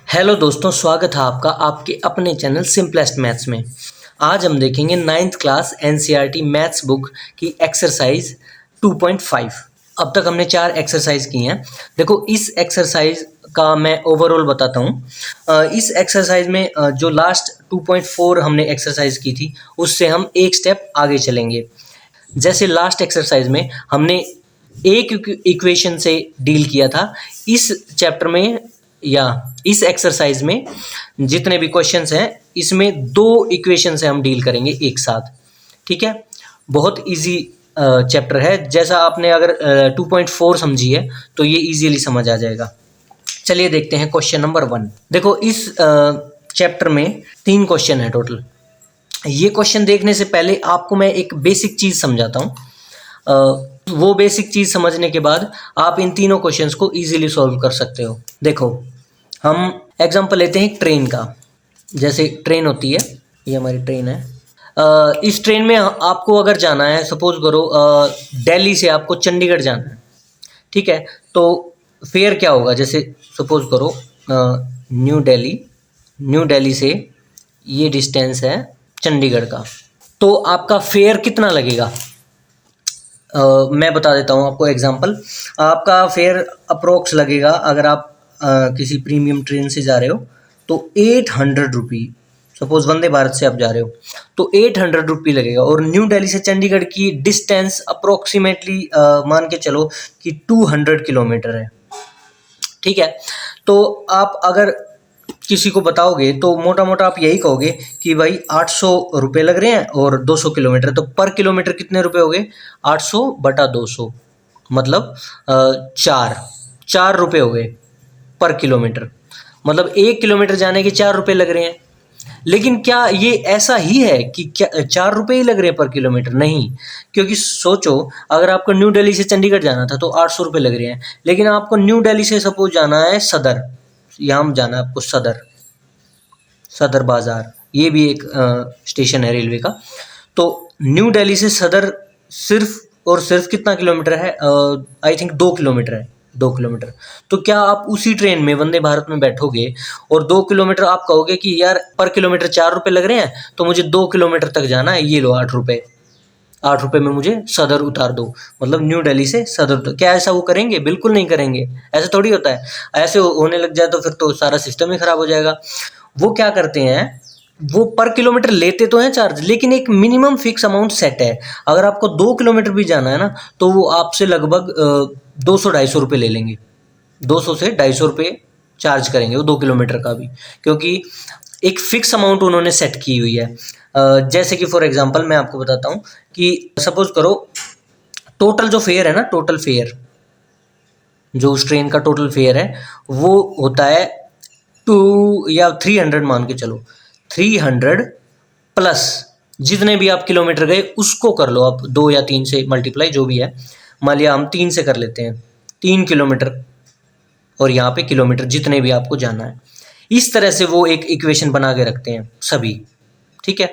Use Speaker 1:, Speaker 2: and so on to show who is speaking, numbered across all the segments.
Speaker 1: Hello दोस्तों, स्वागत है आपका आपके अपने चैनल सिंपलेस्ट मैथ्स में। आज हम देखेंगे 9th class NCERT maths book की एक्सरसाइज 2.5। अब तक हमने 4 एक्सरसाइज की हैं। देखो, इस एक्सरसाइज का मैं ओवरऑल बताता हूँ। इस एक्सरसाइज में जो लास्ट 2.4 हमने एक्सरसाइज की थी उससे हम एक स्टेप आगे चलेंगे। जैसे लास्ट एक्सरसाइज में हमने एक इक्वेशन से डील किया था, इस चैप्टर में या इस एक्सरसाइज में जितने भी क्वेश्चंस हैं इसमें 2 इक्वेशन से हम डील करेंगे एक साथ। ठीक है, बहुत इजी चैप्टर है। जैसा आपने अगर 2.4 समझी है तो ये इजीली समझ आ जाएगा। चलिए देखते हैं क्वेश्चन नंबर 1। देखो, इस चैप्टर में 3 क्वेश्चन है टोटल। ये क्वेश्चन देखने से पहले आपको मैं एक बेसिक चीज़ समझाता हूँ। वो बेसिक चीज़ समझने के बाद आप इन तीनों क्वेश्चंस को इजीली सॉल्व कर सकते हो। देखो, हम एग्जांपल लेते हैं ट्रेन का। जैसे ट्रेन होती है, ये हमारी ट्रेन है। इस ट्रेन में आपको अगर जाना है, सपोज करो दिल्ली से आपको चंडीगढ़ जाना है। ठीक है, तो फेयर क्या होगा? जैसे सपोज करो न्यू दिल्ली से ये डिस्टेंस है चंडीगढ़ का, तो आपका फेयर कितना लगेगा? मैं बता देता हूँ आपको एग्जांपल। आपका फेयर अप्रोक्स लगेगा, अगर आप किसी प्रीमियम ट्रेन से जा रहे हो तो 800 रुपी। सपोज वंदे भारत से आप जा रहे हो तो 800 रुपी लगेगा। और न्यू दिल्ली से चंडीगढ़ की डिस्टेंस अप्रोक्सीमेटली मान के चलो कि 200 किलोमीटर है। ठीक है, तो आप अगर किसी को बताओगे तो मोटा मोटा आप यही कहोगे कि भाई 800 रुपये लग रहे हैं और 200 किलोमीटर, तो पर किलोमीटर कितने रुपए हो गए? 800 बटा 200 मतलब 4 रुपये हो गए पर किलोमीटर। मतलब 1 किलोमीटर जाने के 4 रुपये लग रहे हैं। लेकिन क्या ये ऐसा ही है कि क्या 4 रुपये ही लग रहे हैं पर किलोमीटर? नहीं, क्योंकि सोचो, अगर आपको न्यू दिल्ली से चंडीगढ़ जाना था तो 800 रुपये लग रहे हैं। लेकिन आपको न्यू दिल्ली से सपोज जाना है सदर, यहाँ जाना है आपको सदर बाज़ार, ये भी एक स्टेशन है रेलवे का। तो न्यू दिल्ली से सदर सिर्फ और सिर्फ कितना किलोमीटर है? आई थिंक 2 किलोमीटर है। 2 किलोमीटर। तो क्या आप उसी ट्रेन में वंदे भारत में बैठोगे और 2 किलोमीटर आप कहोगे कि यार पर किलोमीटर 4 रुपये लग रहे हैं तो मुझे 2 किलोमीटर तक जाना है, ये लो 8 रुपये। 8 रुपये में मुझे सदर उतार दो, मतलब न्यू दिल्ली से सदर। तो क्या ऐसा वो करेंगे? बिल्कुल नहीं करेंगे। ऐसा थोड़ी होता है। ऐसे होने लग जाए तो फिर तो सारा सिस्टम ही खराब हो जाएगा। वो क्या करते हैं, वो पर किलोमीटर लेते तो हैं चार्ज, लेकिन एक मिनिमम फिक्स अमाउंट सेट है। अगर आपको 2 किलोमीटर भी जाना है ना तो वो आपसे लगभग 200-250 रुपये ले लेंगे। 200 से 250 रुपये चार्ज करेंगे वो 2 किलोमीटर का भी, क्योंकि एक फिक्स अमाउंट उन्होंने सेट की हुई है। जैसे कि फॉर एग्जांपल मैं आपको बताता हूँ कि सपोज करो टोटल जो फेयर है ना, टोटल फेयर जो उस ट्रेन का टोटल फेयर है वो होता है 2 या 300, मान के चलो 300 प्लस जितने भी आप किलोमीटर गए उसको कर लो आप 2 या 3 से मल्टीप्लाई, जो भी है। मान लिया हम 3 से कर लेते हैं, 3 किलोमीटर और यहाँ पे किलोमीटर जितने भी आपको जाना है। इस तरह से वो एक इक्वेशन बना के रखते हैं सभी। ठीक है,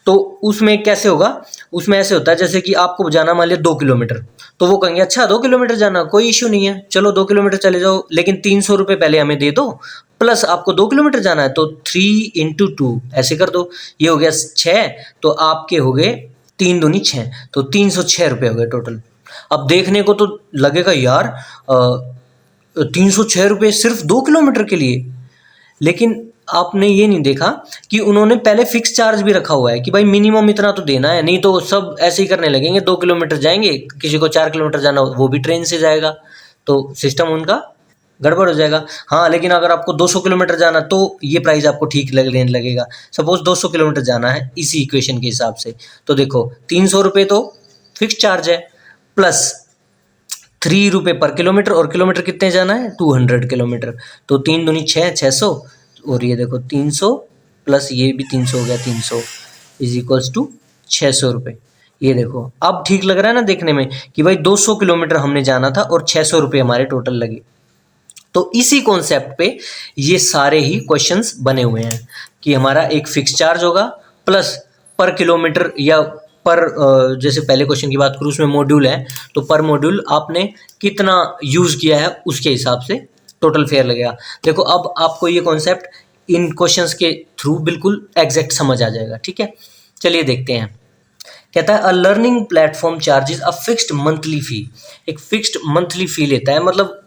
Speaker 1: तो उसमें कैसे होगा? उसमें ऐसे होता है जैसे कि आपको जाना मान लिया 2 किलोमीटर, तो वो कहेंगे अच्छा 2 किलोमीटर जाना, कोई इश्यू नहीं है, चलो 2 किलोमीटर चले जाओ, लेकिन 300 रुपये पहले हमें दे दो, प्लस आपको 2 किलोमीटर जाना है तो 3 × 2 ऐसे कर दो। ये हो गया 6, तो आपके हो गए 3 दूनी 6, तो 306 रुपये हो गए टोटल। अब देखने को तो लगेगा यार 306 रुपये सिर्फ 2 किलोमीटर के लिए, लेकिन आपने ये नहीं देखा कि उन्होंने पहले फिक्स चार्ज भी रखा हुआ है कि भाई मिनिमम इतना तो देना है, नहीं तो सब ऐसे ही करने लगेंगे। 2 किलोमीटर जाएंगे, किसी को 4 किलोमीटर जाना वो भी ट्रेन से जाएगा, तो सिस्टम उनका गड़बड़ हो जाएगा। हाँ, लेकिन अगर आपको 200 किलोमीटर जाना तो ये प्राइस आपको ठीक लगने लगेगा। सपोज 200 किलोमीटर जाना है इसी इक्वेशन के हिसाब से, तो देखो 300 रुपये तो फिक्स चार्ज है, प्लस 3 रुपये पर किलोमीटर, और किलोमीटर कितने जाना है? 200 किलोमीटर, तो 3 दूनी 6, 600, और ये देखो 300 प्लस ये भी 300 हो गया, 300 इज इक्वल्स टू 600 रुपये। ये देखो अब ठीक लग रहा है ना देखने में कि भाई 200 किलोमीटर हमने जाना था और 600 रुपये हमारे टोटल लगे। तो इसी कॉन्सेप्ट पे ये सारे ही क्वेश्चंस बने हुए हैं कि हमारा एक फिक्स चार्ज होगा, प्लस पर किलोमीटर या पर जैसे पहले क्वेश्चन की बात करूँ उसमें मॉड्यूल है, तो पर मॉड्यूल आपने कितना यूज़ किया है उसके हिसाब से टोटल फेयर लगेगा। देखो अब आपको ये कॉन्सेप्ट इन क्वेश्चंस के थ्रू बिल्कुल एग्जैक्ट समझ आ जाएगा, ठीक है। चलिए देखते हैं। कहता है a learning platform charges a fixed monthly फी, एक फिक्स्ड मंथली फी लेता है, मतलब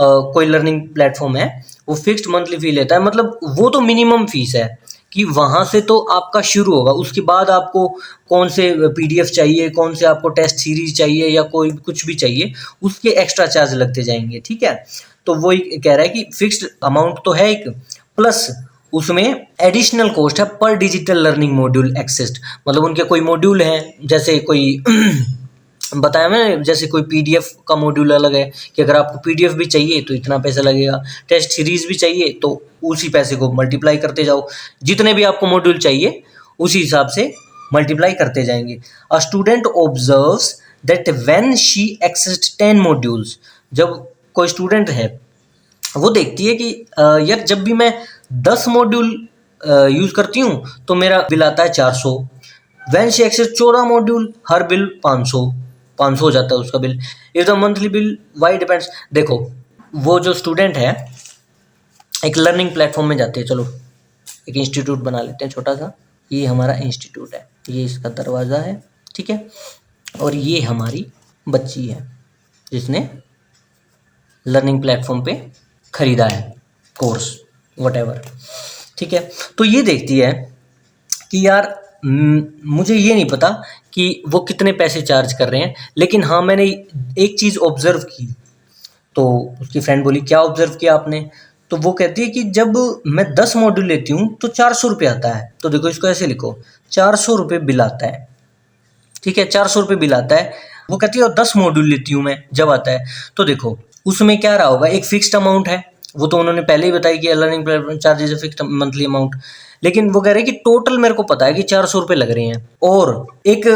Speaker 1: कोई लर्निंग प्लेटफॉर्म है वो फिक्स्ड मंथली फी लेता है, मतलब वो तो मिनिमम फीस है कि वहाँ से तो आपका शुरू होगा, उसके बाद आपको कौन से पीडीएफ चाहिए, कौन से आपको टेस्ट सीरीज चाहिए या कोई कुछ भी चाहिए, उसके एक्स्ट्रा चार्ज लगते जाएंगे, ठीक है। तो वही कह रहा है कि फिक्स्ड अमाउंट तो है एक, प्लस उसमें एडिशनल कॉस्ट है पर डिजिटल लर्निंग मॉड्यूल एक्सेस्ड, मतलब उनके कोई मॉड्यूल हैं, जैसे कोई बताया मैंने, जैसे कोई पीडीएफ का मॉड्यूल अलग है कि अगर आपको पीडीएफ भी चाहिए तो इतना पैसा लगेगा, टेस्ट सीरीज भी चाहिए तो उसी पैसे को मल्टीप्लाई करते जाओ, जितने भी आपको मॉड्यूल चाहिए उसी हिसाब से मल्टीप्लाई करते जाएंगे। A student observes that when she accessed 10 modules, जब कोई स्टूडेंट है वो देखती है कि यार जब भी मैं 10 मॉड्यूल यूज़ करती हूँ तो मेरा बिल आता है 400, वैन शी एक्सेस 14 मॉड्यूल हर बिल 500 हो जाता है उसका bill. If the monthly bill y depends, देखो वो जो स्टूडेंट है एक लर्निंग प्लेटफॉर्म में जाते हैं, चलो एक इंस्टीट्यूट बना लेते हैं छोटा सा, ये हमारा इंस्टीट्यूट है, ये इसका दरवाज़ा है, ठीक है, और ये हमारी बच्ची है जिसने लर्निंग प्लेटफॉर्म पे खरीदा है कोर्स वटेवर, ठीक है। तो ये देखती है कि यार मुझे ये नहीं पता कि वो कितने पैसे चार्ज कर रहे हैं, लेकिन हाँ मैंने एक चीज़ ऑब्जर्व की। तो उसकी फ्रेंड बोली क्या ऑब्जर्व किया आपने? तो वो कहती है कि जब मैं 10 मॉड्यूल लेती हूँ तो 400 रुपये आता है। तो देखो इसको ऐसे लिखो, 400 रुपये बिल आता है, ठीक है, 400 रुपये बिल आता है। वो कहती है और 10 मॉड्यूल लेती हूँ मैं जब आता है, तो देखो उसमें क्या रहा होगा, एक फिक्स्ड अमाउंट है, वो तो उन्होंने पहले ही बताया कि learning platform charges fixed monthly amount, लेकिन वो कह रहे हैं कि टोटल मेरे को पता है कि 400 रुपये लग रहे हैं, और एक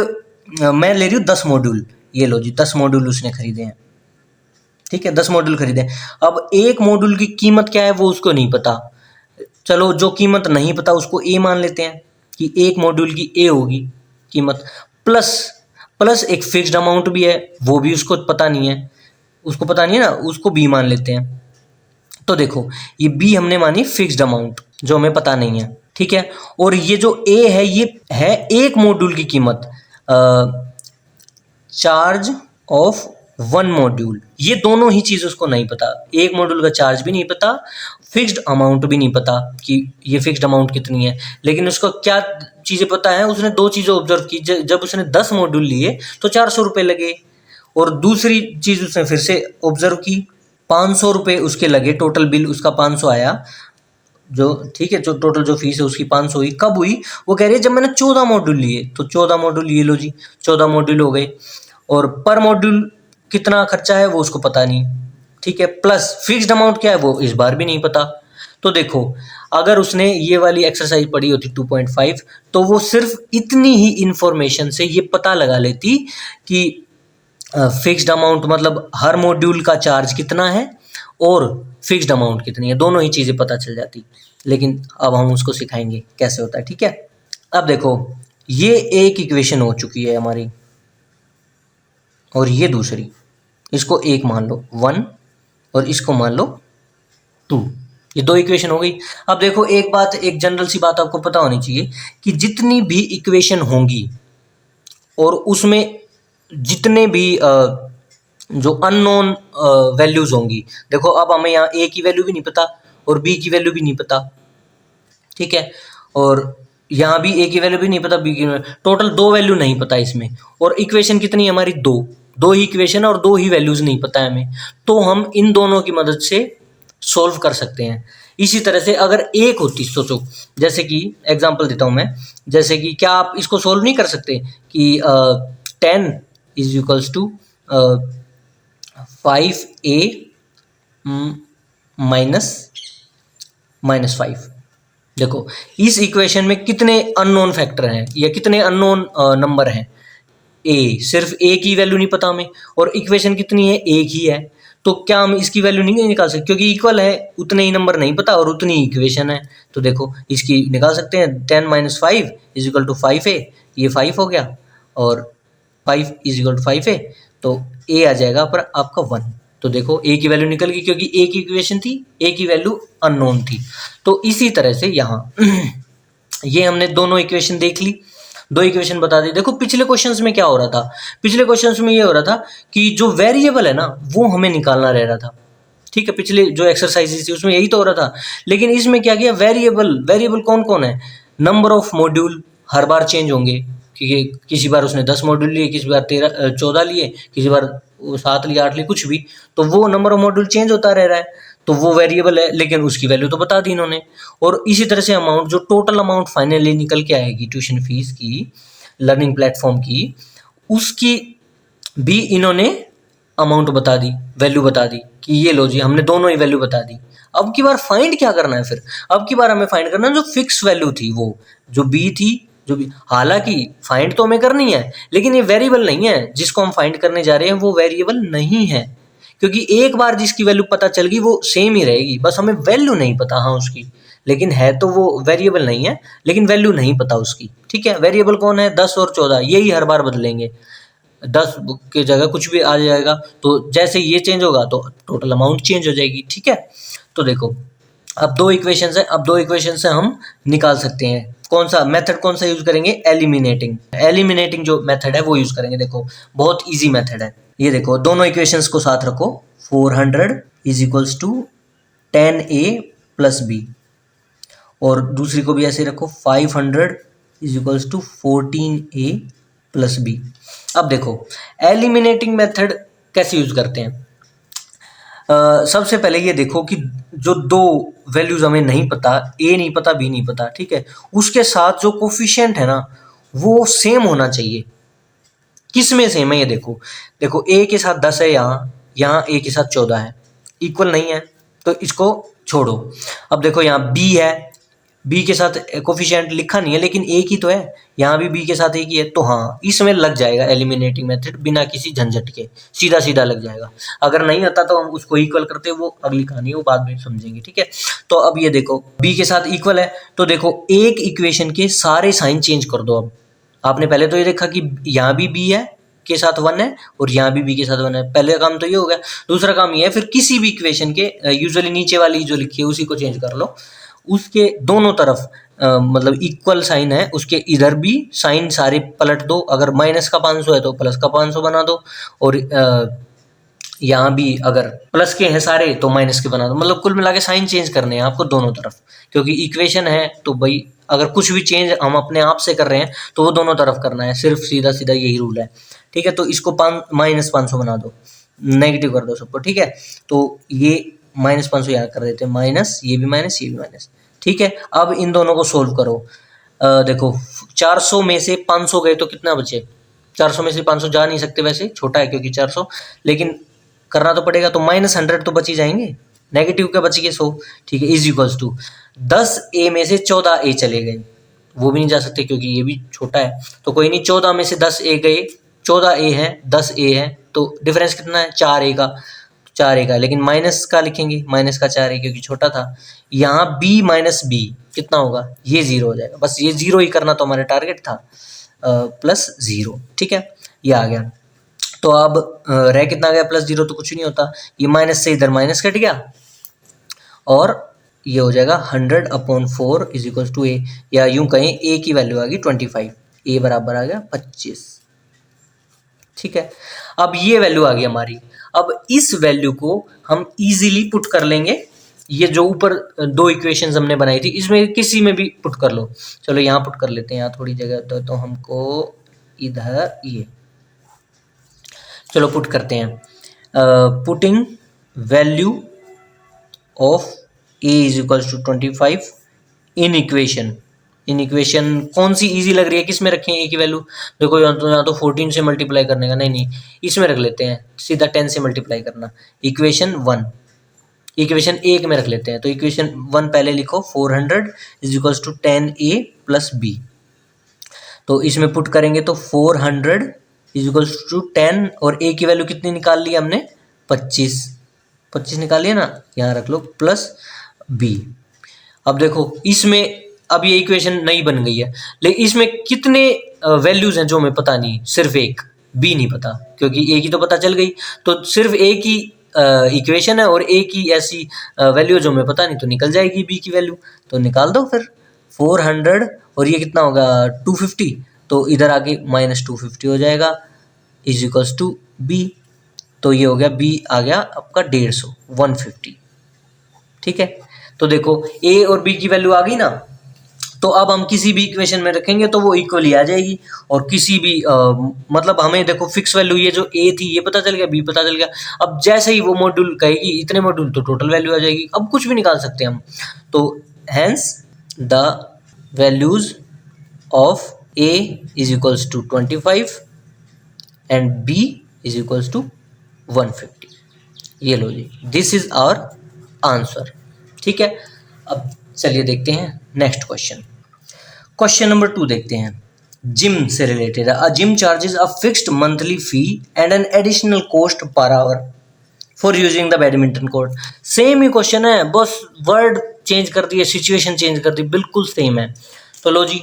Speaker 1: मैं ले रही हूँ 10 मॉड्यूल, ये लो जी 10 मॉड्यूल उसने खरीदे हैं, ठीक है, 10 मॉड्यूल खरीदे। अब एक मॉड्यूल की कीमत क्या है वो उसको नहीं पता, चलो जो कीमत नहीं पता उसको ए मान लेते हैं कि एक मॉड्यूल की ए होगी कीमत, प्लस प्लस एक फिक्स्ड अमाउंट भी है, वो भी उसको पता नहीं है, उसको पता नहीं है ना, उसको बी मान लेते हैं। तो देखो ये बी हमने मानी फिक्स्ड अमाउंट जो हमें पता नहीं है, ठीक है, और ये जो ए है ये है एक मॉड्यूल की कीमत, चार्ज ऑफ 1 मॉड्यूल, ये दोनों ही चीज़ उसको नहीं पता, एक मॉड्यूल का चार्ज भी नहीं पता, फिक्स्ड अमाउंट भी नहीं पता कि ये फिक्स्ड अमाउंट कितनी है, लेकिन उसको क्या चीज़ें पता है, उसने 2 चीज़ें ऑब्जर्व की, जब उसने 10 मॉड्यूल लिए तो 400 रुपये लगे, और दूसरी चीज़ उसने फिर से ऑब्जर्व की 500 रुपये उसके लगे, टोटल बिल उसका 500 आया, जो ठीक है, जो टोटल जो फीस है उसकी 500 हुई, कब हुई, वो कह रही है जब मैंने 14 मॉड्यूल लिए, तो 14 मॉड्यूल ये लो जी 14 मॉड्यूल हो गए, और पर मॉड्यूल कितना खर्चा है वो उसको पता नहीं, ठीक है, प्लस फिक्स्ड अमाउंट क्या है वो इस बार भी नहीं पता। तो देखो अगर उसने ये वाली एक्सरसाइज पढ़ी होती 2.5 तो वो सिर्फ इतनी ही इंफॉर्मेशन से ये पता लगा लेती कि फिक्स्ड अमाउंट मतलब हर मॉड्यूल का चार्ज कितना है और फिक्स्ड अमाउंट कितनी है, दोनों ही चीज़ें पता चल जाती। लेकिन अब हम उसको सिखाएंगे कैसे होता है, ठीक है। अब देखो ये एक इक्वेशन हो चुकी है हमारी, और ये दूसरी, इसको एक मान लो 1 और इसको मान लो 2, ये 2 इक्वेशन हो गई। अब देखो एक बात, एक जनरल सी बात आपको पता होनी चाहिए कि जितनी भी इक्वेशन होंगी और उसमें जितने भी जो अननोन वैल्यूज होंगी, देखो अब हमें यहाँ ए की वैल्यू भी नहीं पता और बी की वैल्यू भी नहीं पता, ठीक है, और यहाँ भी ए की वैल्यू भी नहीं पता, बी की, टोटल 2 वैल्यू नहीं पता इसमें, और इक्वेशन कितनी है हमारी 2 ही इक्वेशन और 2 ही वैल्यूज नहीं पता है हमें, तो हम इन दोनों की मदद से सोल्व कर सकते हैं। इसी तरह से अगर एक होती, सोचो जैसे कि एग्जांपल देता हूँ मैं, जैसे कि क्या आप इसको सोल्व नहीं कर सकते कि 10 is equals to 5a minus 5। देखो इस इक्वेशन में कितने अननोन फैक्टर हैं या कितने अननोन नंबर हैं, ए, सिर्फ ए की वैल्यू नहीं पता हमें, और इक्वेशन कितनी है, एक ही है, तो क्या हम इसकी वैल्यू नहीं निकाल सकते क्योंकि इक्वल है, उतने ही नंबर नहीं पता और उतनी ही इक्वेशन है। तो देखो इसकी निकाल सकते हैं, 10 - 5 इज इक्वल टू 5a, ये 5 हो गया, और 5 इज इक्वल टू 5a, तो a आ जाएगा पर आपका 1। तो देखो ए की वैल्यू निकल गई क्योंकि ए की इक्वेशन थी, ए की वैल्यू अननोन थी। तो इसी तरह से यहाँ ये हमने दोनों इक्वेशन देख ली, दो इक्वेशन बता दी। देखो पिछले क्वेश्चंस में क्या हो रहा था, पिछले क्वेश्चंस में ये हो रहा था कि जो वेरिएबल है ना वो हमें निकालना रह रहा था, ठीक है। पिछले जो एक्सरसाइजेस थी उसमें यही तो हो रहा था, लेकिन इसमें क्या किया, वेरिएबल, वेरिएबल कौन कौन है, number of module her bar change होंगे, क्योंकि किसी बार उसने 10 मॉड्यूल लिए, किसी बार 14 लिए, किसी बार 7 लिए, 8 लिए, कुछ भी, तो वो नंबर ऑफ मॉड्यूल चेंज होता रह रहा है, तो वो वेरिएबल है, लेकिन उसकी वैल्यू तो बता दी इन्होंने। और इसी तरह से अमाउंट, जो टोटल अमाउंट फाइनली निकल के आएगी ट्यूशन फीस की, लर्निंग प्लेटफॉर्म की, उसकी भी इन्होंने अमाउंट बता दी, वैल्यू बता दी कि ये लो जी, हमने दोनों ही वैल्यू बता दी। अब की बार फाइंड क्या करना है फिर, अब की बार हमें फाइंड करना है जो फिक्स वैल्यू थी, वो जो बी थी, जो भी, हालांकि फाइंड तो हमें करनी है, लेकिन ये वेरिएबल नहीं है जिसको हम फाइंड करने जा रहे हैं, वो वेरिएबल नहीं है, क्योंकि एक बार जिसकी वैल्यू पता चल गई वो सेम ही रहेगी, बस हमें वैल्यू नहीं पता हाँ उसकी, लेकिन है तो वो वेरिएबल नहीं है, लेकिन वैल्यू नहीं पता उसकी, ठीक है। वेरिएबल कौन है, 10 और 14, यही हर बार बदलेंगे, 10 की जगह कुछ भी आ जाएगा, तो जैसे ये चेंज होगा तो टोटल अमाउंट चेंज हो जाएगी, ठीक है। तो देखो अब दो इक्वेशंस हैं, अब दो इक्वेशन से हम निकाल सकते हैं, कौन सा मेथड, कौन सा यूज करेंगे, एलिमिनेटिंग, एलिमिनेटिंग जो मेथड है वो यूज करेंगे। देखो बहुत इजी मेथड है ये, देखो दोनों इक्वेशंस को साथ रखो, 400 is equals to 10a plus B, और दूसरी को भी ऐसे रखो, 500 is equals to 14a plus B. अब देखो एलिमिनेटिंग मेथड कैसे यूज करते हैं। सबसे पहले ये देखो कि जो दो वैल्यूज हमें नहीं पता, ए नहीं पता, बी नहीं पता, ठीक है, उसके साथ जो कोफिशिएंट है ना वो सेम होना चाहिए। किस में सेम है ये देखो, देखो ए के साथ 10 है, यहाँ ए के साथ 14 है, इक्वल नहीं है तो इसको छोड़ो। अब देखो यहाँ बी है, बी के साथ कोफिशिएंट लिखा नहीं है लेकिन एक ही तो है, यहाँ भी बी के साथ एक ही है, तो हाँ इसमें लग जाएगा एलिमिनेटिंग मेथड बिना किसी झंझट के, सीधा सीधा लग जाएगा। अगर नहीं आता तो हम उसको इक्वल करते, वो अगली कहानी है, वो बाद में समझेंगे, ठीक है। तो अब ये देखो बी के साथ इक्वल है, तो देखो एक इक्वेशन के सारे साइन चेंज कर दो। अब आपने पहले तो ये देखा कि यहाँ भी बी है के साथ 1 है और यहाँ भी बी के साथ 1 है, पहले काम तो ये हो गया। दूसरा काम ये है फिर किसी भी इक्वेशन के यूजुअली नीचे वाली जो लिखी है उसी को चेंज कर लो, उसके दोनों तरफ मतलब इक्वल साइन है, उसके इधर भी साइन सारे पलट दो, अगर माइनस का 500 है तो प्लस का 500 बना दो, और यहाँ भी अगर प्लस के हैं सारे तो माइनस के बना दो। मतलब कुल मिला के साइन चेंज करने हैं आपको दोनों तरफ, क्योंकि इक्वेशन है तो भाई अगर कुछ भी चेंज हम अपने आप से कर रहे हैं तो वो दोनों तरफ करना है, सिर्फ सीधा सीधा यही रूल है, ठीक है। तो इसको -500 बना दो, नेगेटिव कर दो सबको, ठीक है। तो ये -500 यहाँ कर देते हैं, माइनस, ये भी माइनस, ये भी माइनस, ठीक है। अब इन दोनों को सोल्व करो। देखो 400 में से 500 गए तो कितना बचे, 400 में से 500 जा नहीं सकते, वैसे छोटा है क्योंकि 400, लेकिन करना तो पड़ेगा, तो -100 तो बच ही जाएंगे, नेगेटिव के बच गए 100, ठीक है, इज इक्वल्स टू 10a में से 14a चले गए, वो भी नहीं जा सकते क्योंकि ये भी छोटा है, तो कोई नहीं, 14 में से 10a गए, 14a है 10a है, तो डिफरेंस कितना है, 4a का, 4a का, लेकिन माइनस का लिखेंगे, माइनस का 4a क्योंकि छोटा था। यहाँ b माइनस बी कितना होगा, ये 0 हो जाएगा, बस ये 0 ही करना तो हमारा टारगेट था, +0, ठीक है, ये आ गया। तो अब रह कितना गया, +0, तो कुछ नहीं होता, ये माइनस से इधर माइनस कट गया, और ये हो जाएगा 100/4 इज इक्वल टू a, या यूं कहें a की वैल्यू आ गई 25, a बराबर आ गया 25, ठीक है। अब ये वैल्यू आ गई हमारी, अब इस वैल्यू को हम इजीली पुट कर लेंगे, ये जो ऊपर दो इक्वेशंस हमने बनाई थी इसमें किसी में भी पुट कर लो। चलो यहाँ पुट कर लेते हैं, यहाँ थोड़ी जगह तो हमको इधर, ये चलो पुट करते हैं, putting value of a is equal to 25 in equation कौन सी इजी लग रही है, किस में रखें a की वैल्यू, देखो यहाँ तो 14 से मल्टीप्लाई करने का, नहीं इसमें रख लेते हैं, सीधा 10 से मल्टीप्लाई करना, इक्वेशन 1, इक्वेशन 1 में रख लेते हैं, तो इक्वेशन 1 पहले लिखो, 400 is equal to 10a plus b, तो इसमें पुट करेंगे तो 400 इज इक्वल टू 10, और a की वैल्यू कितनी निकाल ली हमने, 25 निकाल लिया ना, यहाँ रख लो, प्लस b। अब देखो इसमें अब ये इक्वेशन नई बन गई है, लेकिन इसमें कितने वैल्यूज हैं जो हमें पता नहीं, सिर्फ एक, b नहीं पता, क्योंकि a की तो पता चल गई, तो सिर्फ a की इक्वेशन है और ए की ऐसी वैल्यू जो हमें पता नहीं, तो निकल जाएगी बी की वैल्यू, तो निकाल दो फिर 400 और ये कितना होगा 250, तो इधर आके -250 हो जाएगा इज इक्वल्स टू बी, तो ये हो गया बी आ गया आपका 150, ठीक है। तो देखो ए और बी की वैल्यू आ गई ना, तो अब हम किसी भी इक्वेशन में रखेंगे तो वो इक्वली आ जाएगी, और किसी भी मतलब हमें देखो फिक्स वैल्यू ये जो ए थी ये पता चल गया, बी पता चल गया, अब जैसे ही वो मॉड्यूल कहेगी इतने मॉड्यूल, तो टोटल वैल्यू आ जाएगी, अब कुछ भी निकाल सकते हैं हम। तो hence the values of A is equals to 25 and B is equals to 150। ये लो जी, दिस इज आवर आंसर, ठीक है। अब चलिए देखते हैं नेक्स्ट क्वेश्चन। क्वेश्चन नंबर 2 देखते हैं, जिम से रिलेटेड है। A gym charges a fixed monthly fee and an additional cost per hour for using the badminton court. Same ही क्वेश्चन है, बस वर्ड चेंज कर दिए, सिचुएशन चेंज कर दी, बिल्कुल सेम है। तो लो जी,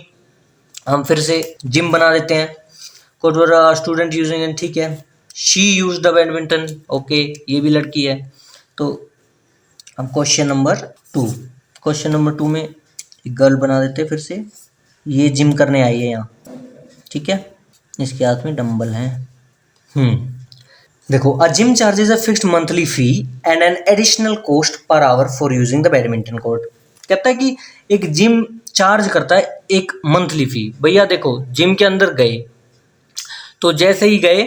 Speaker 1: हम फिर से जिम बना देते हैं। Court for student using and, ठीक है, she use the badminton, okay, ये भी लड़की है। तो हम क्वेश्चन नंबर 2 में एक गर्ल बना देते हैं फिर से, ये जिम करने आई है यहाँ, ठीक है, इसके हाथ में डंबल हैं। देखो, a gym charges a fixed monthly fee and an additional cost per hour for using the badminton court. कहता है कि एक जिम चार्ज करता है एक मंथली फी। भैया देखो, जिम के अंदर गए, तो जैसे ही गए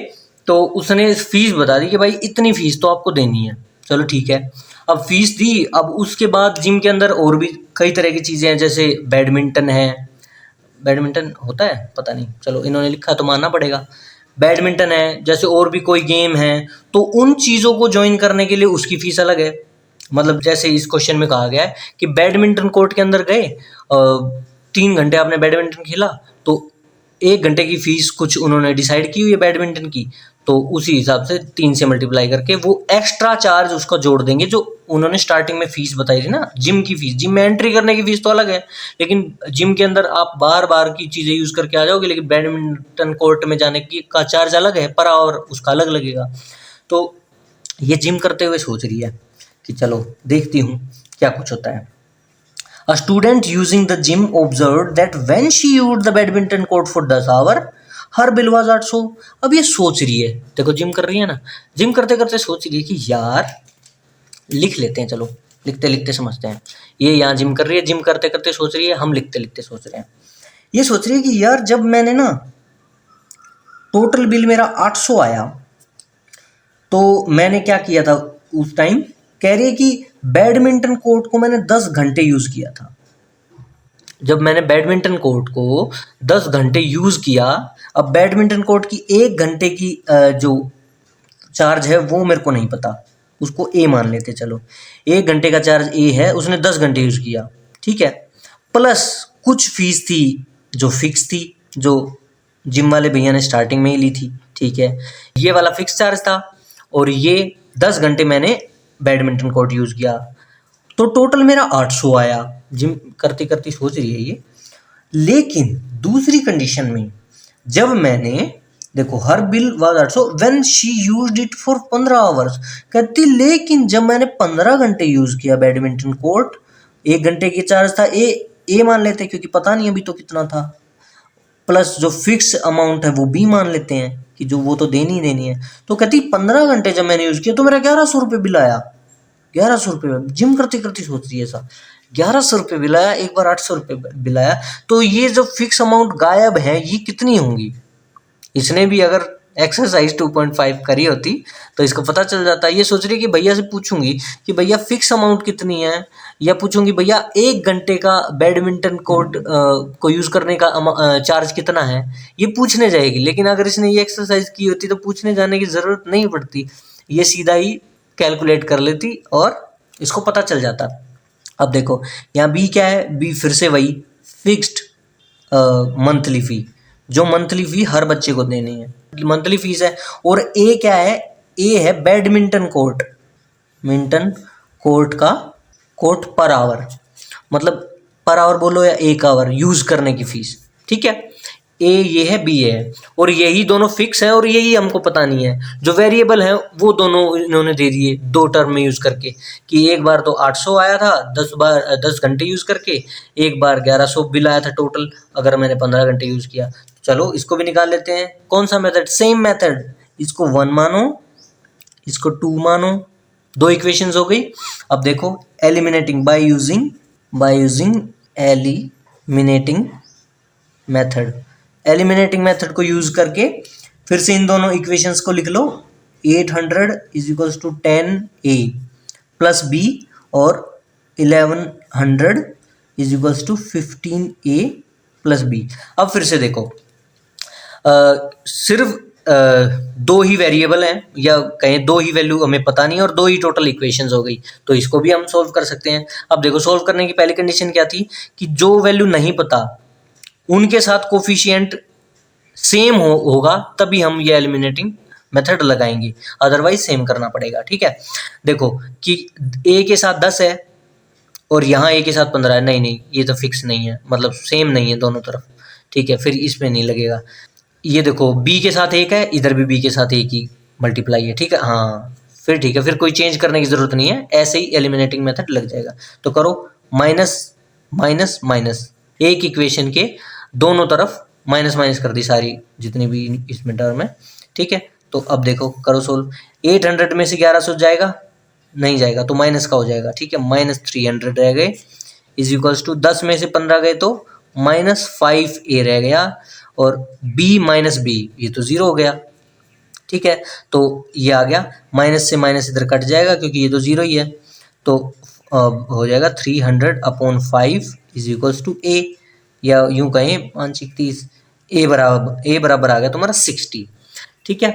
Speaker 1: तो उसने फीस बता दी कि भाई इतनी फीस तो आपको देनी है, चलो ठीक है। अब फीस दी, अब उसके बाद जिम के अंदर और भी कई तरह की चीज़ें हैं, जैसे बैडमिंटन है, बैडमिंटन होता है पता नहीं, चलो इन्होंने लिखा तो मानना पड़ेगा, बैडमिंटन है, जैसे और भी कोई गेम है, तो उन चीज़ों को ज्वाइन करने के लिए उसकी फ़ीस अलग है। मतलब जैसे इस क्वेश्चन में कहा गया है कि बैडमिंटन कोर्ट के अंदर गए, 3 घंटे आपने बैडमिंटन खेला, तो 1 घंटे की फ़ीस कुछ उन्होंने डिसाइड की हुई है बैडमिंटन की, तो उसी हिसाब से 3 से मल्टीप्लाई करके वो एक्स्ट्रा चार्ज उसका जोड़ देंगे जो उन्होंने स्टार्टिंग में फीस बताई थी ना, जिम की फीस। जिम में एंट्री करने की फीस तो अलग है, लेकिन जिम के अंदर आप बार बार की चीज़ें यूज़ करके आ जाओगे, लेकिन बैडमिंटन कोर्ट में जाने की का चार्ज अलग है, पर आवर उसका अलग लगेगा। तो ये जिम करते हुए सोच रही है कि चलो देखती हूँ क्या कुछ होता है। A student using the gym observed that when she used the badminton court for 10 hours, her bill was 800। अब ये सोच रही है, देखो जिम कर रही है ना, जिम करते करते सोच रही है कि यार लिख लेते हैं, चलो लिखते लिखते समझते हैं। ये यहाँ जिम कर रही है, जिम करते करते सोच रही है, हम लिखते लिखते सोच रहे हैं। ये सोच रही है कि यार जब मैंने ना टोटल बिल मेरा 800 आया, तो मैंने क्या किया था उस टाइम, कह रही है कि बैडमिंटन कोर्ट को मैंने 10 घंटे यूज़ किया था। जब मैंने बैडमिंटन कोर्ट को 10 घंटे यूज़ किया, अब बैडमिंटन कोर्ट की 1 घंटे की जो चार्ज है वो मेरे को नहीं पता, उसको ए मान लेते चलो, 1 घंटे का चार्ज ए है, उसने 10 घंटे यूज़ किया, ठीक है, प्लस कुछ फीस थी जो फिक्स थी, जो जिम वाले भैया ने स्टार्टिंग में ही ली थी, ठीक है, ये वाला फिक्स चार्ज था, और ये 10 घंटे मैंने बैडमिंटन कोर्ट यूज़ किया, तो टोटल मेरा 800 आया। जिम करती करती सोच रही है ये। लेकिन दूसरी कंडीशन में जब मैंने, देखो her bill was 800 when she used it for 15 hours, कहती लेकिन जब मैंने 15 घंटे यूज़ किया बैडमिंटन कोर्ट, 1 घंटे की चार्ज था ए मान लेते क्योंकि पता नहीं अभी तो कितना था, प्लस जो फिक्स अमाउंट है वो बी मान लेते हैं कि जो वो तो देनी ही देनी है। तो कहती 15 घंटे जब मैंने यूज़ किया तो मेरा 1100 रुपये बिल आया। 1100 रुपये, जिम करते करते सोच रही है ऐसा, 1100 रुपये बिल आया, एक बार 800 रुपये बिल आया। तो ये जो फिक्स अमाउंट गायब है ये कितनी होंगी? इसने भी अगर एक्सरसाइज 2.5 करी होती तो इसको पता चल जाता। ये सोच रही है कि भैया से पूछूंगी कि भैया फिक्स अमाउंट कितनी है, या पूछूंगी भैया 1 घंटे का बैडमिंटन कोर्ट को यूज़ करने का चार्ज कितना है, ये पूछने जाएगी। लेकिन अगर इसने ये एक्सरसाइज की होती तो पूछने जाने की ज़रूरत नहीं पड़ती, ये सीधा ही कैलकुलेट कर लेती और इसको पता चल जाता। अब देखो यहाँ बी क्या है, बी फिर से वही फिक्स्ड मंथली फ़ी, जो मंथली फ़ी हर बच्चे को देनी है, मंथली फीस है। और ए क्या है, ए है बैडमिंटन कोर्ट का कोर्ट पर आवर, मतलब पर आवर बोलो या 1 आवर यूज़ करने की फ़ीस, ठीक है। ए ये है, बी है, और यही दोनों फिक्स है और यही हमको पता नहीं है। जो वेरिएबल है वो दोनों इन्होंने दे दिए दो टर्म में यूज़ करके, कि एक बार तो 800 आया था 10 घंटे यूज़ करके, एक बार 1100 बिल आया था टोटल अगर मैंने 15 घंटे यूज़ किया। चलो इसको भी निकाल लेते हैं। कौन सा मेथड? Same method. इसको 1 मानो, इसको 2 मानो, दो इक्वेशंस हो गई। अब देखो eliminating by using eliminating method. Eliminating method को यूज करके फिर से इन दोनों इक्वेशंस को लिख लो। 800 is equals to 10a plus b और 1100 is equals to 15a plus b। अब फिर से देखो सिर्फ दो ही वेरिएबल हैं या कहें दो ही वैल्यू हमें पता नहीं और दो ही टोटल इक्वेशंस हो गई, तो इसको भी हम सोल्व कर सकते हैं। अब देखो सोल्व करने की पहली कंडीशन क्या थी कि जो वैल्यू नहीं पता उनके साथ कोफिशिएंट सेम होगा तभी हम ये एलिमिनेटिंग मेथड लगाएंगे, अदरवाइज सेम करना पड़ेगा। ठीक है, देखो कि a के साथ 10 है और यहाँ a के साथ 15 है, नहीं ये तो फिक्स नहीं है, मतलब सेम नहीं है दोनों तरफ। ठीक है, फिर इसमें नहीं लगेगा। ये देखो b के साथ 1 है, इधर भी b के साथ 1 ही मल्टीप्लाई है। ठीक है, हाँ फिर ठीक है, फिर कोई चेंज करने की जरूरत नहीं है, ऐसे ही एलिमिनेटिंग मेथड लग जाएगा। तो करो माइनस माइनस माइनस, एक इक्वेशन के दोनों तरफ माइनस माइनस कर दी सारी जितनी भी इसमें टर्म है। ठीक है, तो अब देखो करो सोल्व। 800 में से 1100 जाएगा, नहीं जाएगा तो माइनस का हो जाएगा। ठीक है, -300 रह गए इज इक्वल्स टू 10 में से 15 गए तो -5a रह गया और b माइनस b ये तो 0 हो गया। ठीक है, तो ये आ गया, माइनस से माइनस इधर कट जाएगा क्योंकि ये तो 0 ही है, तो हो जाएगा 300/5 इज इक्वल्स टू a, या यूं कहें 531 a बराबर आ गया तुम्हारा 60। ठीक है,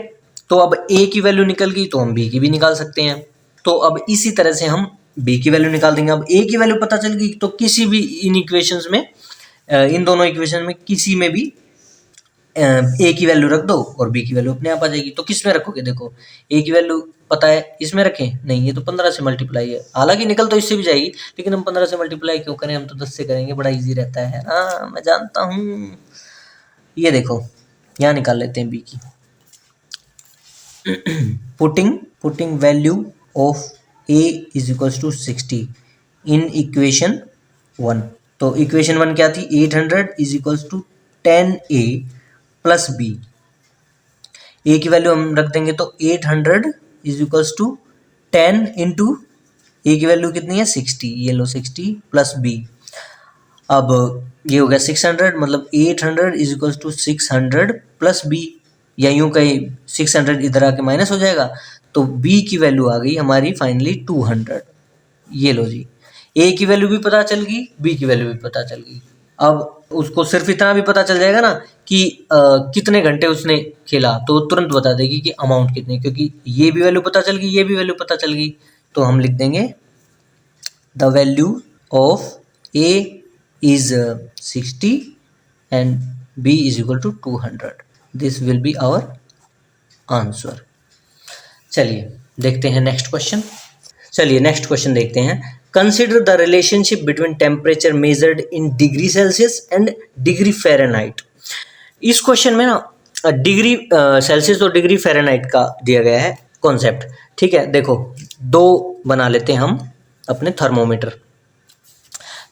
Speaker 1: तो अब a की वैल्यू निकल गई तो हम b की भी निकाल सकते हैं। तो अब इसी तरह से हम b की वैल्यू निकाल देंगे। अब a की वैल्यू पता चल गई तो किसी भी इन इक्वेशंस में, इन दोनों इक्वेशन में किसी में भी a की वैल्यू रख दो और b की वैल्यू अपने आप आ जाएगी। तो किस में रखोगे? देखो a की वैल्यू पता है, इसमें रखें? नहीं, ये तो 15 से मल्टीप्लाई है, हालांकि निकल तो इससे भी जाएगी लेकिन हम 15 से मल्टीप्लाई क्यों करें, हम तो 10 से करेंगे, बड़ा इजी रहता है। हाँ मैं जानता हूँ। ये देखो यहाँ निकाल लेते हैं b की। Putting value of a is equals to 60 in equation 1। तो इक्वेशन 1 क्या थी? 800 is equals to 10a plus b। a की वैल्यू हम रख देंगे तो 800 is equals to 10 into a की वैल्यू कितनी है? 60, ये लो 60 प्लस b। अब ये हो गया 600, मतलब 800 is equals to 600 plus b, या यूं कहीं 600 इधर आके माइनस हो जाएगा तो b की वैल्यू आ गई हमारी फाइनली 200। ये लो जी, a की वैल्यू भी पता चल गई, b की वैल्यू भी पता चल गई। अब उसको सिर्फ इतना भी पता चल जाएगा ना कि कितने घंटे उसने खेला, तो तुरंत बता देगी कि अमाउंट कितनी, क्योंकि ये भी वैल्यू पता चल गई, ये भी वैल्यू पता चल गई। तो हम लिख देंगे the value of a is 60 and b is equal to 200. This will be our answer. चलिए देखते हैं नेक्स्ट क्वेश्चन। चलिए नेक्स्ट क्वेश्चन देखते हैं। Consider the relationship between temperature measured in degree Celsius and degree Fahrenheit. इस question में ना degree Celsius और डिग्री फ़ारेनहाइट का दिया गया है कॉन्सेप्ट। ठीक है, देखो दो बना लेते हैं हम अपने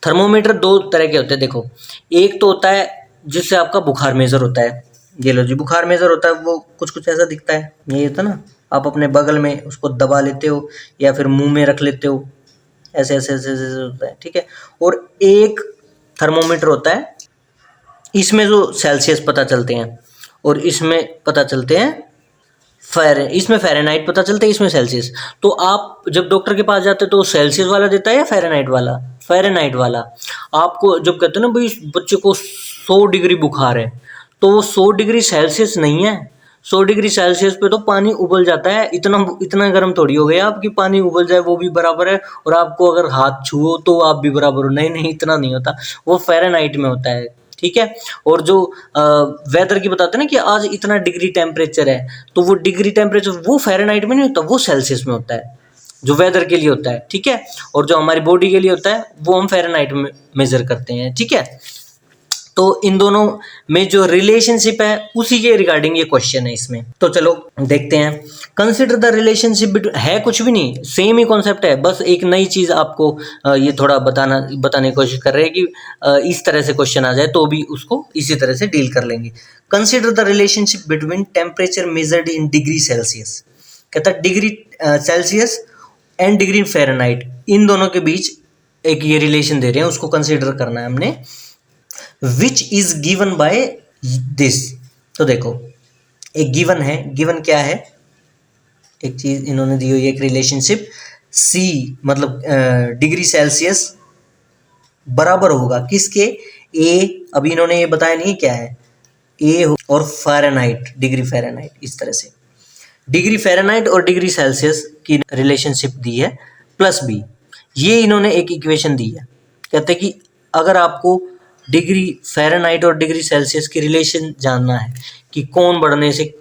Speaker 1: थर्मोमीटर दो तरह के होते हैं। देखो एक तो होता है जिससे आपका बुखार मेज़र होता है, ये लो जी बुखार मेज़र होता है, वो कुछ ऐसा दिखता है, ये होता है ना, आप अपने बगल में उसको दबा लेते हो या फिर मुंह में रख लेते हो, ऐसे ऐसे ऐसे ऐसे होता है। ठीक है, और एक थर्मोमीटर होता है, इसमें जो सेल्सियस पता चलते हैं और इसमें पता चलते हैं इसमें फ़ारेनहाइट पता चलता है, इसमें सेल्सियस। तो आप जब डॉक्टर के पास जाते हो तो सेल्सियस वाला देता है या फ़ारेनहाइट वाला? फ़ारेनहाइट वाला। आपको जब कहते हैं ना भाई बच्चे को 100 डिग्री बुखार है, तो वो 100 डिग्री सेल्सियस नहीं है, 100 डिग्री सेल्सियस पे तो पानी उबल जाता है। इतना गर्म थोड़ी हो गया आपकी पानी उबल जाए वो भी बराबर है, और आपको अगर हाथ छुओ तो आप भी बराबर हो, नहीं इतना नहीं होता, वो फ़ारेनहाइट में होता है। ठीक है, और जो वेदर की बताते हैं ना कि आज इतना डिग्री टेम्परेचर है, तो वो डिग्री टेम्परेचर वो फ़ारेनहाइट में नहीं होता, वो सेल्सियस में होता है, जो वेदर के लिए होता है। ठीक है, और जो हमारी बॉडी के लिए होता है वो हम फ़ारेनहाइट में मेजर करते हैं। ठीक है, तो इन दोनों में जो रिलेशनशिप है उसी के रिगार्डिंग ये क्वेश्चन है इसमें। तो चलो देखते हैं। कंसिडर द रिलेशनशिप बिटवीन, है कुछ भी नहीं, सेम ही कॉन्सेप्ट है, बस एक नई चीज आपको ये थोड़ा बताने की कोशिश कर रहे हैं कि इस तरह से क्वेश्चन आ जाए तो भी उसको इसी तरह से डील कर लेंगे। Consider the relationship between temperature measured in degree Celsius, कहता है degree Celsius and degree Fahrenheit, इन दोनों के बीच एक ये रिलेशन दे रहे हैं, उसको कंसिडर करना है हमने। Which is given by this, तो देखो एक गिवन है, गिवन क्या है, एक चीज इन्होंने दी हुई है, एक रिलेशनशिप C मतलब डिग्री सेल्सियस बराबर होगा किसके, A, अभी इन्होंने ये बताया नहीं क्या है, A और फ़ारेनहाइट, डिग्री फ़ारेनहाइट, इस तरह से डिग्री फ़ारेनहाइट और डिग्री सेल्सियस की रिलेशनशिप दी है प्लस B, ये इन्होंने एक इक्वेशन दी है। कहते हैं कि अगर आपको डिग्री फ़ारेनहाइट और डिग्री सेल्सियस की रिलेशन जानना है कि कौन बढ़ने से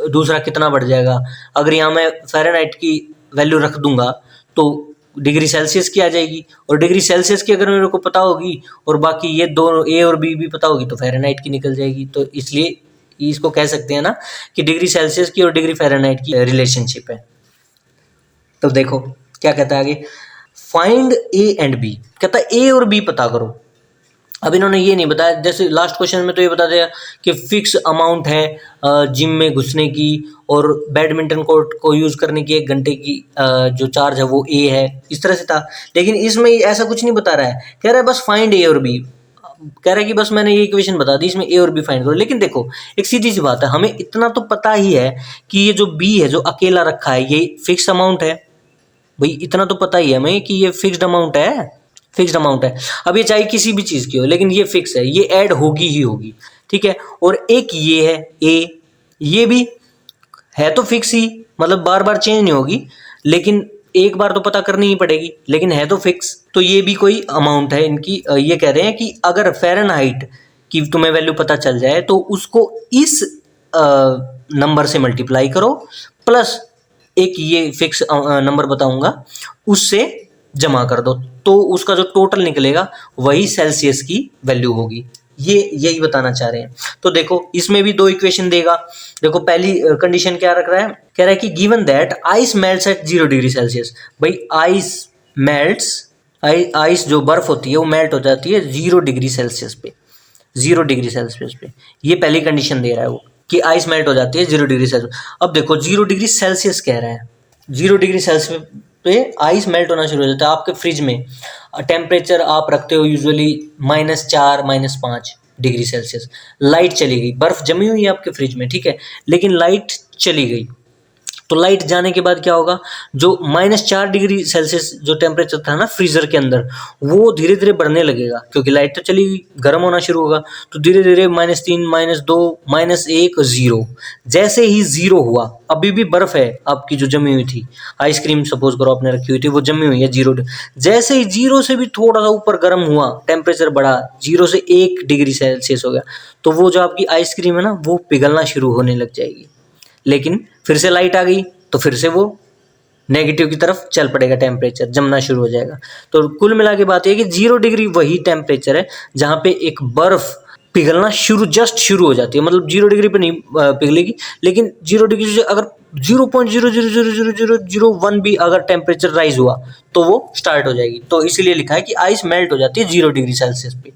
Speaker 1: दूसरा कितना बढ़ जाएगा, अगर यहाँ मैं फ़ारेनहाइट की वैल्यू रख दूंगा तो डिग्री सेल्सियस की आ जाएगी, और डिग्री सेल्सियस की अगर मेरे को पता होगी और बाकी ये दोनों A और B भी पता होगी तो फ़ारेनहाइट की निकल जाएगी। तो इसलिए इसको कह सकते हैं ना कि डिग्री सेल्सियस की और डिग्री फ़ारेनहाइट की रिलेशनशिप है। तो देखो क्या कहता है आगे, फाइंड A एंड B, कहता है A और B पता करो। अब इन्होंने ये नहीं बताया, जैसे लास्ट क्वेश्चन में तो ये बता दिया कि फिक्स अमाउंट है जिम में घुसने की और बैडमिंटन कोर्ट को यूज़ करने की 1 घंटे की जो चार्ज है वो A है, इस तरह से था। लेकिन इसमें ऐसा कुछ नहीं बता रहा है, कह रहा है बस फाइंड A और B, कह रहा है कि बस मैंने ये इक्वेशन बता दी, इसमें A और B फाइंड करो। लेकिन देखो एक सीधी सी बात है, हमें इतना तो पता ही है कि ये जो B है जो अकेला रखा है ये फिक्स अमाउंट है, भाई इतना तो पता ही है हमें कि ये फिक्स्ड अमाउंट है, फिक्स्ड अमाउंट है। अब ये चाहे किसी भी चीज़ की हो लेकिन ये फिक्स है, ये ऐड होगी ही होगी, ठीक है। और एक ये है A, ये भी है तो फिक्स ही, मतलब बार बार चेंज नहीं होगी, लेकिन एक बार तो पता करनी ही पड़ेगी, लेकिन है तो फिक्स। तो ये भी कोई अमाउंट है इनकी, ये कह रहे हैं कि अगर फ़ारेनहाइट की तुम्हें वैल्यू पता चल जाए तो उसको इस नंबर से मल्टीप्लाई करो प्लस एक ये फिक्स नंबर बताऊंगा उससे जमा कर दो, तो उसका जो टोटल निकलेगा वही सेल्सियस की वैल्यू होगी। ये यही बताना चाह रहे हैं। तो देखो इसमें भी 2 इक्वेशन देगा। देखो पहली कंडीशन क्या रख रहा है, कह रहा है कि given that ice melts at 0 degree Celsius, भाई आइस मेल्ट्स, आइस जो बर्फ होती है वो मेल्ट हो जाती है 0 डिग्री सेल्सियस पे, 0 डिग्री सेल्सियस पे, ये पहली कंडीशन दे रहा है वो कि आइस मेल्ट हो जाती है 0 डिग्री सेल्सियस। अब देखो 0 डिग्री सेल्सियस कह रहा है, 0 डिग्री सेल्सियस पे आइस मेल्ट होना शुरू हो जाता है। आपके फ्रिज में टेम्परेचर आप रखते हो यूजुअली -4 -5 डिग्री सेल्सियस, लाइट चली गई, बर्फ जमी हुई है आपके फ्रिज में, ठीक है, लेकिन लाइट चली गई, तो लाइट जाने के बाद क्या होगा, जो -4 डिग्री सेल्सियस जो टेम्परेचर था ना फ्रीजर के अंदर, वो धीरे धीरे बढ़ने लगेगा क्योंकि लाइट तो चली गई, गर्म होना शुरू होगा, तो धीरे धीरे -3 -2 -1 0, जैसे ही 0 हुआ, अभी भी बर्फ है आपकी जो जमी हुई थी, आइसक्रीम सपोज करो आपने रखी हुई थी, वो जमी हुई है 0, जैसे ही 0 से भी थोड़ा सा ऊपर गर्म हुआ, टेम्परेचर बढ़ा, 0 से 1 डिग्री सेल्सियस हो गया, तो वो जो आपकी आइसक्रीम है ना वो पिघलना शुरू होने लग जाएगी। लेकिन फिर से लाइट आ गई तो फिर से वो नेगेटिव की तरफ चल पड़ेगा, टेम्परेचर जमना शुरू हो जाएगा। तो कुल मिला के बात यह कि 0 डिग्री वही टेम्परेचर है जहाँ पे एक बर्फ पिघलना जस्ट शुरू हो जाती है, मतलब 0 डिग्री पे नहीं पिघलेगी, लेकिन 0 डिग्री से अगर 0.0000001 भी अगर टेम्परेचर राइज हुआ तो वो स्टार्ट हो जाएगी। तो इसीलिए लिखा है कि आइस मेल्ट हो जाती है 0 डिग्री सेल्सियस पे,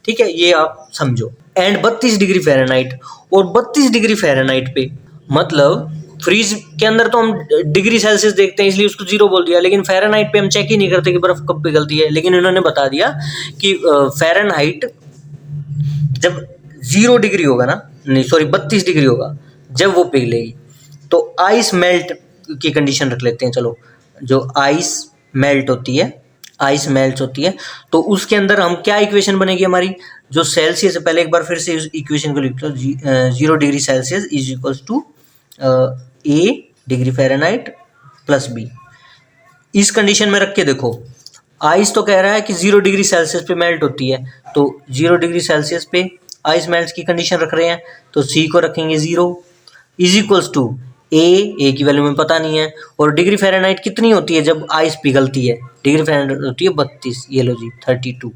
Speaker 1: ठीक है, ये आप समझो। एंड 32 डिग्री फ़ारेनहाइट, और 32 डिग्री फ़ारेनहाइट पे मतलब फ्रीज के अंदर तो हम डिग्री सेल्सियस देखते हैं इसलिए उसको 0 बोल दिया, लेकिन फ़ारेनहाइट पे हम चेक ही नहीं करते कि बर्फ कब पिघलती है, लेकिन इन्होंने बता दिया कि फ़ारेनहाइट जब 0 डिग्री होगा ना, नहीं सॉरी 32 डिग्री होगा जब वो पिघलेगी। तो आइस मेल्ट की कंडीशन रख लेते हैं, चलो, जो आइस मेल्ट होती है, आइस मेल्ट होती है तो उसके अंदर हम क्या इक्वेशन बनेगी हमारी, जो सेल्सियस है, पहले एक बार फिर से इस इक्वेशन को लिख लो, 0 degree Celsius is equals to A degree Fahrenheit plus B। इस कंडीशन में रख के देखो, आइस तो कह रहा है कि 0 डिग्री सेल्सियस पे मेल्ट होती है, तो 0 डिग्री सेल्सियस पे आइस मेल्ट की कंडीशन रख रहे हैं, तो C को रखेंगे 0 इज इक्वल्स टू A की वैल्यू में पता नहीं है, और डिग्री फ़ारेनहाइट कितनी होती है जब आइस पिघलती है, डिग्री फ़ारेनहाइट होती है 32, ये लो जी 32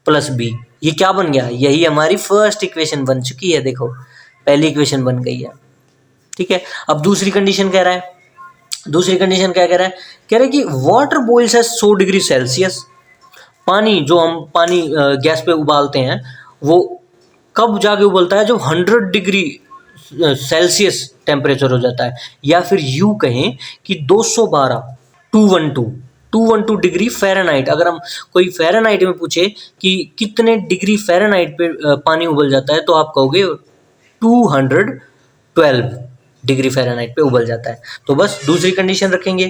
Speaker 1: प्लस B, ये क्या बन गया, यही हमारी फर्स्ट इक्वेशन बन चुकी है। देखो पहली इक्वेशन बन गई है, ठीक है। अब दूसरी कंडीशन कह रहा है, दूसरी कंडीशन क्या कह रहा है, कह रहा है कि water boils at 100 degree Celsius. पानी, जो हम पानी गैस पे उबालते हैं, वो कब जाके उबलता है, जब 100 डिग्री सेल्सियस टेम्परेचर हो जाता है, या फिर यूं कहें कि 212 डिग्री फ़ारेनहाइट। अगर हम कोई फ़ारेनहाइट में पूछे कि कितने डिग्री फ़ारेनहाइट पे पानी उबल जाता है, तो आप कहोगे 212 डिग्री फ़ारेनहाइट पे उबल जाता है। तो बस दूसरी कंडीशन रखेंगे,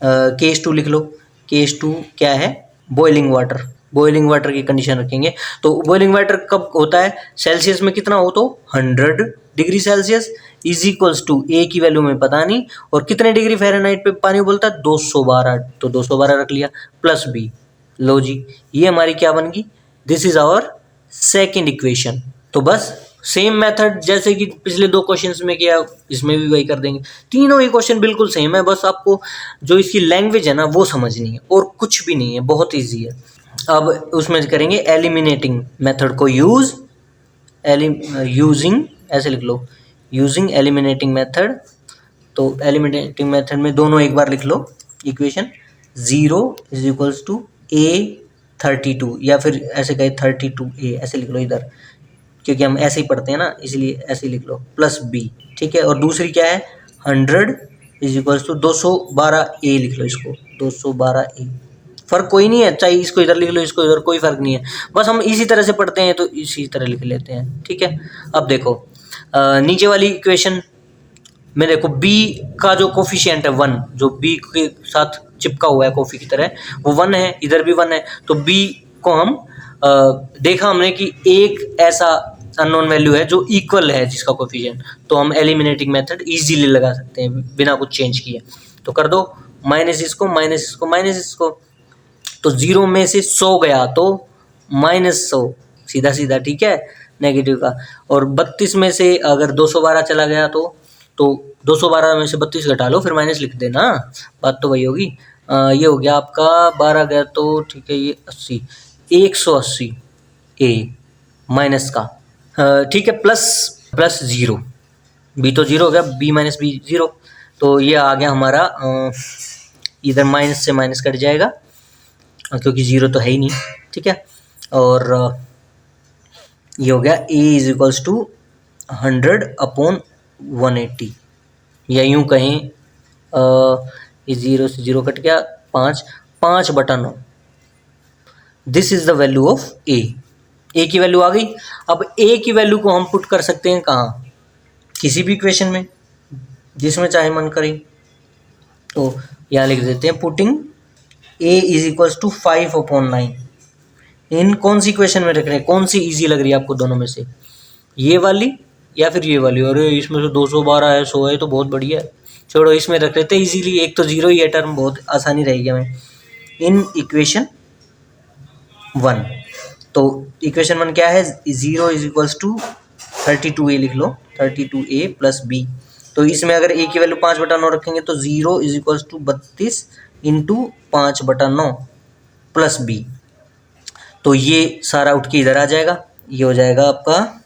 Speaker 1: केस 2 लिख लो। केस 2 क्या है, बॉइलिंग वाटर, बॉइलिंग वाटर की कंडीशन रखेंगे। तो बॉइलिंग वाटर कब होता है, सेल्सियस में कितना हो, तो 100 degree Celsius is equals to a की वैल्यू में पता नहीं, और कितने डिग्री फ़ारेनहाइट पे पानी उबलता है, 212, तो 212 रख लिया, प्लस बी। लो जी, ये हमारी क्या बन गई, this is our second equation. तो बस सेम मेथड जैसे कि पिछले 2 क्वेश्चंस में किया, इसमें भी वही कर देंगे। तीनों ही क्वेश्चन बिल्कुल सेम है, बस आपको जो इसकी लैंग्वेज है ना वो समझनी है, और कुछ भी नहीं है, बहुत ईजी है। अब उसमें करेंगे एलिमिनेटिंग मेथड को यूज, यूजिंग, ऐसे लिख लो, यूजिंग एलिमिनेटिंग मेथड। तो एलिमिनेटिंग मेथड में दोनों एक बार लिख लो equation, 0 is equals to A32, या फिर ऐसे कहे 32A, ऐसे लिख लो इधर, क्योंकि हम ऐसे ही पढ़ते हैं ना, इसलिए ऐसे ही लिख लो, प्लस बी, ठीक है। और दूसरी क्या है, 100 इज इक्वल्स टू 212A लिख लो इसको, 212A। फर्क कोई नहीं है, चाहे इसको इधर लिख लो, इसको इधर, कोई फर्क नहीं है, बस हम इसी तरह से पढ़ते हैं तो इसी तरह लिख लेते हैं, ठीक है। अब देखो नीचे वाली इक्वेशन में देखो, b का जो कोफिशिएंट है 1, जो b के साथ चिपका हुआ है कॉफी की तरह, वो 1 है, इधर भी 1 है। तो b को हम देखा हमने कि एक ऐसा अननोन वैल्यू है जो इक्वल है जिसका कोफिशिएंट, तो हम एलिमिनेटिंग मेथड इजीली लगा सकते हैं बिना कुछ चेंज किए। तो कर दो माइनस इसको, माइनस इसको, माइनस इसको, तो 0 में से 100 गया तो -100, सीधा सीधा, ठीक है, नेगेटिव का। और 32 में से अगर 212 चला गया तो 212 में से 32 घटा लो, फिर माइनस लिख देना, बात तो वही होगी। ये हो गया आपका 12 गया तो, ठीक है, ये 80, 180 ए माइनस का, ठीक है, प्लस 0, बी तो 0 हो गया, बी माइनस बी 0, तो ये आ गया हमारा, इधर माइनस से माइनस कट जाएगा क्योंकि 0 तो है ही नहीं, ठीक है। और ये हो गया a इज इक्वल्स टू 100/180, या यूं कहें ये 0 से 0 कट गया, 5/9। This is the value of a की वैल्यू आ गई। अब a की वैल्यू को हम पुट कर सकते हैं कहाँ, किसी भी इक्वेशन में, जिसमें चाहे मन करें। तो यहाँ लिख देते हैं, putting a is equals to 5/9। In कौन सी इक्वेशन में रख रहे हैं, कौन सी इजी लग रही है आपको दोनों में से, ये वाली या फिर ये वाली? अरे इसमें से 212 है, 100 है, तो बहुत बढ़िया है, छोड़ो इसमें रख लेते हैं इजीली, एक तो 0 ही है टर्म, बहुत आसानी रहेगी हमें। इन इक्वेशन 1, तो इक्वेशन 1 क्या है, 0 इज इक्वल्स टू 32A लिख लो, 32A प्लस बी। तो इसमें अगर a की वैल्यू 5/9 रखेंगे तो 0 is equals to 32 into 5/9 plus B. तो ये सारा उठ के इधर आ जाएगा, ये हो जाएगा आपका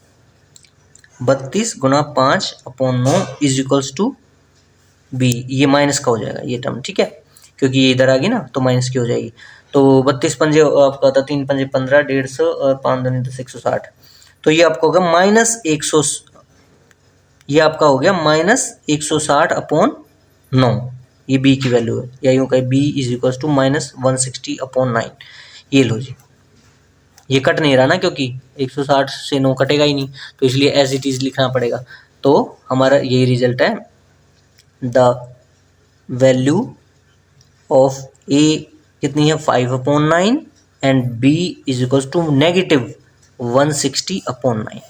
Speaker 1: 32 गुना 5/9 इज इक्वल्स टू बी। ये माइनस का हो जाएगा ये टर्म, ठीक है, क्योंकि ये इधर आ गई ना, तो माइनस की हो जाएगी। तो 32 पंजे आपका था, 3 पंजे 15, 150 और 5 दूनी 10, 160। तो ये आपका होगा -100, ये आपका हो गया -160/9, ये b की वैल्यू है, या यूँ कहे b इज इक्वल्स टू -160/9। ये लो जी, ये कट नहीं रहा ना, क्योंकि 160 से 9 कटेगा ही नहीं, तो इसलिए एज इट इज लिखना पड़ेगा। तो हमारा यही रिजल्ट है, द वैल्यू ऑफ a कितनी है, 5/9 and b is equals to -160/9।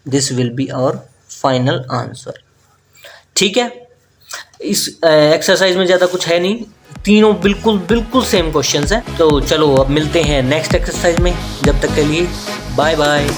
Speaker 1: This will be our final answer, ठीक है। इस एक्सरसाइज में ज़्यादा कुछ है नहीं, तीनों बिल्कुल सेम क्वेश्चंस हैं। तो चलो अब मिलते हैं नेक्स्ट एक्सरसाइज में, जब तक के लिए बाय बाय।